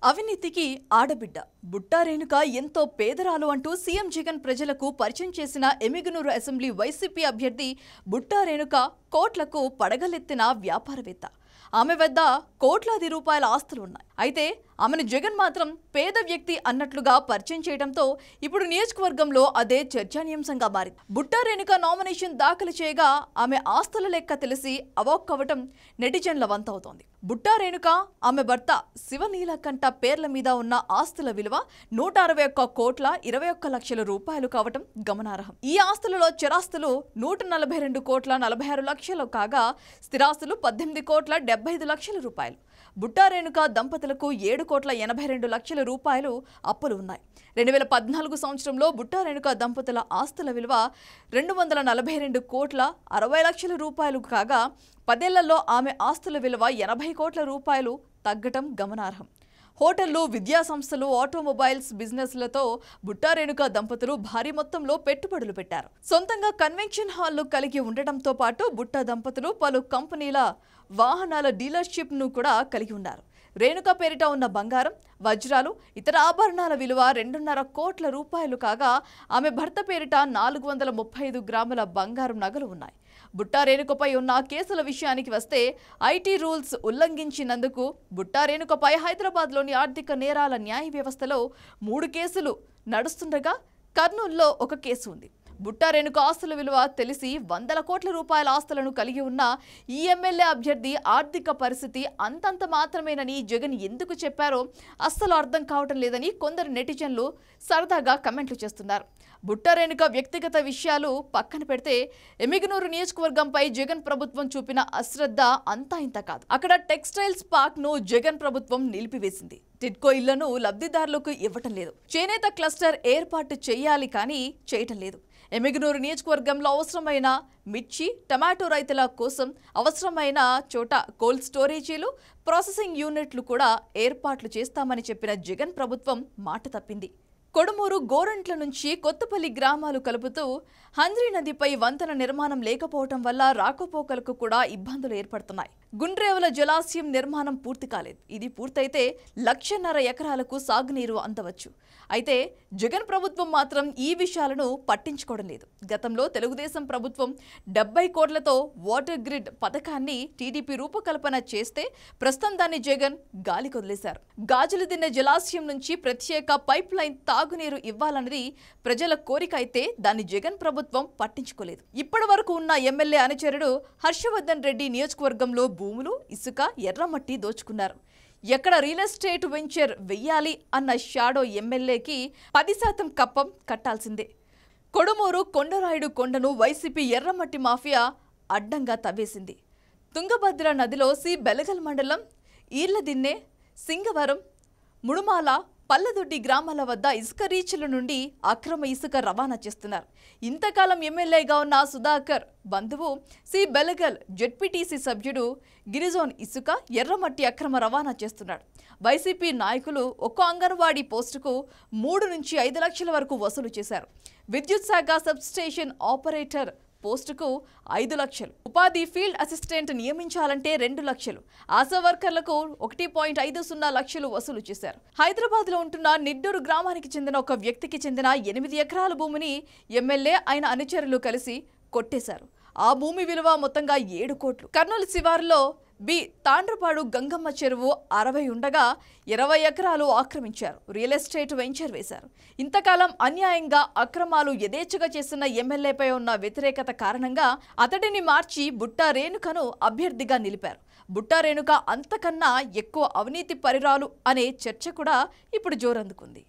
అవినీతికి ఆడబిడ్డ బుట్టా రేణుక ఎంతో పేదరాలు అంటూ సీఎం జగన్ ప్రజలకు పరిచయం చేసిన ఎమ్మిగనూరు అసెంబ్లీ వైసీపీ అభ్యర్థి బుట్టా రేణుక కోట్లకు పడగలెత్తిన వ్యాపారవేత్త. ఆమె వద్ద కోట్లాది రూపాయల ఆస్తులు ఉన్నాయి. అయితే ఆమెను జగన్ మాత్రం పేద వ్యక్తి అన్నట్లుగా పరిచయం చేయడంతో ఇప్పుడు నియోజకవర్గంలో అదే చర్చనీయాంశంగా మారింది. బుట్టా రేణుక నామినేషన్ దాఖలు చేయగా ఆమె ఆస్తుల లెక్క తెలిసి అవాక్కవటం నెటిజన్ల వంతవుతోంది. బుట్టా రేణుక ఆమె భర్త శివనీలకంఠ పేర్ల మీద ఉన్న ఆస్తుల విలువ 161,21,00,000 రూపాయలు కావటం గమనార్హం. ఈ ఆస్తులలో చరాస్తులు 142,46,00,000 కాగా స్థిరాస్తులు 18,75,00,000 రూపాయలు. బుట్టా రేణుక దంపతులకు 7,82,00,000 రూపాయలు అప్పులు ఉన్నాయి. 2014 సంవత్సరంలో బుట్టా రేణుక దంపతుల ఆస్తుల విలువ 242,60,00,000 రూపాయలు కాగా 10 ఏళ్లలో ఆమె ఆస్తుల విలువ 80 కోట్ల రూపాయలు తగ్గటం గమనార్హం. హోటళ్లు, విద్యా సంస్థలు, ఆటోమొబైల్స్ బిజినెస్లతో బుట్టా రేణుక దంపతులు భారీ మొత్తంలో పెట్టుబడులు పెట్టారు. సొంతంగా కన్వెన్షన్ హాల్లు కలిగి ఉండటంతో పాటు బుట్టా దంపతులు పలు కంపెనీల వాహనాల డీలర్షిప్ ను కూడా కలిగి ఉన్నారు. రేణుక పేరిట ఉన్న బంగారం, వజ్రాలు, ఇతర ఆభరణాల విలువ 2.5 కోట్ల రూపాయలు కాగా ఆమె భర్త పేరిట 435 గ్రాముల బంగారం నగలు ఉన్నాయి. బుట్టా రేణుకపై ఉన్న కేసుల విషయానికి వస్తే ఐటీ రూల్స్ ఉల్లంఘించినందుకు బుట్టా రేణుకపై హైదరాబాద్లోని ఆర్థిక నేరాల న్యాయ వ్యవస్థలో 3 కేసులు నడుస్తుండగా కర్నూలులో ఒక కేసు ఉంది. బుట్టా రేణుక ఆస్తుల విలువ తెలిసి 100 కోట్ల రూపాయల ఆస్తులను కలిగి ఉన్న ఈ ఎమ్మెల్యే అభ్యర్థి ఆర్థిక పరిస్థితి అంతంత మాత్రమేనని జగన్ ఎందుకు చెప్పారో అస్సలు అర్థం కావటం లేదని కొందరు నెటిజన్లు సరదాగా కమెంట్లు చేస్తున్నారు. బుట్టా రేణుక వ్యక్తిగత విషయాలు పక్కన పెడితే ఎమ్మిగనూరు నియోజకవర్గంపై జగన్ ప్రభుత్వం చూపిన అశ్రద్ధ అంతా ఇంత కాదు. అక్కడ టెక్స్టైల్స్ పార్క్ ను జగన్ ప్రభుత్వం నిలిపివేసింది. టిడ్కో ఇళ్లను లబ్ధిదారులకు ఇవ్వటం లేదు. చేనేత క్లస్టర్ ఏర్పాటు చేయాలి కానీ చేయటం లేదు. ఎమ్మిగనూరు నియోజకవర్గంలో అవసరమైన మిర్చి, టమాటో రైతుల కోసం అవసరమైన చోట కోల్డ్ స్టోరేజీలు, ప్రాసెసింగ్ యూనిట్లు కూడా ఏర్పాట్లు చేస్తామని చెప్పిన జగన్ ప్రభుత్వం మాట తప్పింది. కొడుమూరు, గోరంట్ల నుంచి కొత్తపల్లి గ్రామాలు కలుపుతూ హంద్రీ నదిపై వంతెన నిర్మాణం లేకపోవటం వల్ల రాకపోకలకు కూడా ఇబ్బందులు ఏర్పడుతున్నాయి. గుండ్రేవుల జలాశయం నిర్మాణం పూర్తి కాలేదు. ఇది పూర్తయితే 1,50,000 ఎకరాలకు సాగునీరు అందవచ్చు. అయితే జగన్ ప్రభుత్వం మాత్రం ఈ విషయాలను పట్టించుకోవడం లేదు. గతంలో తెలుగుదేశం ప్రభుత్వం 70 కోట్లతో వాటర్ గ్రిడ్ పథకాన్ని టీడీపీ రూపకల్పన చేస్తే ప్రస్తుతం దాన్ని జగన్ గాలి కొదిలేశారు. గాజులు దిన్న జలాశయం నుంచి ప్రత్యేక పైప్ లైన్ తాగునీరు ఇవ్వాలన్నది ప్రజల కోరిక అయితే దాన్ని జగన్ ప్రభుత్వం పట్టించుకోలేదు. ఇప్పటి వరకు ఉన్న ఎమ్మెల్యే అనుచరుడు హర్షవర్ధన్ రెడ్డి నియోజకవర్గంలో భూములు, ఇసుక, ఎర్రమట్టి దోచుకున్నారు. ఎక్కడ రియల్ ఎస్టేట్ వెంచర్ వెయ్యాలి అన్న షాడో ఎమ్మెల్యేకి 10% కప్పం కట్టాల్సిందే. కొడుమూరు కొండరాయుడు కొండను వైసీపీ ఎర్రమట్టి మాఫియా అడ్డంగా తవ్వేసింది. తుంగభద్ర నదిలో సి బెలగల్ మండలం ఈర్లదిన్నె, సింగవరం, ముడుమాల, పల్లదొడ్డి గ్రామాల వద్ద ఇసుక రీచ్ల నుండి అక్రమ ఇసుక రవాణా చేస్తున్నారు. ఇంతకాలం ఎమ్మెల్యేగా ఉన్న సుధాకర్ బంధువు సి బెలగల్ జెడ్పీటీసీ సభ్యుడు గిరిజోన్ ఇసుక, ఎర్రమట్టి అక్రమ రవాణా చేస్తున్నాడు. వైసీపీ నాయకులు ఒక్కో అంగన్వాడీ పోస్టుకు 3 నుంచి 5 లక్షల వరకు వసూలు చేశారు. విద్యుత్ శాఖ సబ్స్టేషన్ ఆపరేటర్ పోస్టుకు 5 లక్షలు, ఉపాధి ఫీల్డ్ అసిస్టెంట్ నియమించాలంటే 2 లక్షలు, ఆశా వర్కర్లకు 1.50 లక్షలు వసూలు చేశారు. హైదరాబాద్ లో ఉంటున్న నిడ్డూరు గ్రామానికి చెందిన ఒక వ్యక్తికి చెందిన 8 ఎకరాల భూమిని ఎమ్మెల్యే ఆయన అనుచరులు కలిసి కొట్టేశారు. ఆ భూమి విలువ మొత్తంగా 7 కోట్లు. కర్నూలు శివారులో తాండ్రపాడు గంగమ్మ చెరువు 60 ఉండగా 20 ఎకరాలు ఆక్రమించారు. రియల్ ఎస్టేట్ వెంచర్ వేశారు. ఇంతకాలం అన్యాయంగా అక్రమాలు యథేచ్ఛగా చేస్తున్న ఎమ్మెల్యేపై ఉన్న వ్యతిరేకత కారణంగా అతడిని మార్చి బుట్టా రేణుకను అభ్యర్థిగా నిలిపారు. బుట్టా రేణుక అంతకన్నా ఎక్కువ అవినీతి పరిరాలు అనే చర్చ కూడా ఇప్పుడు జోరందుకుంది.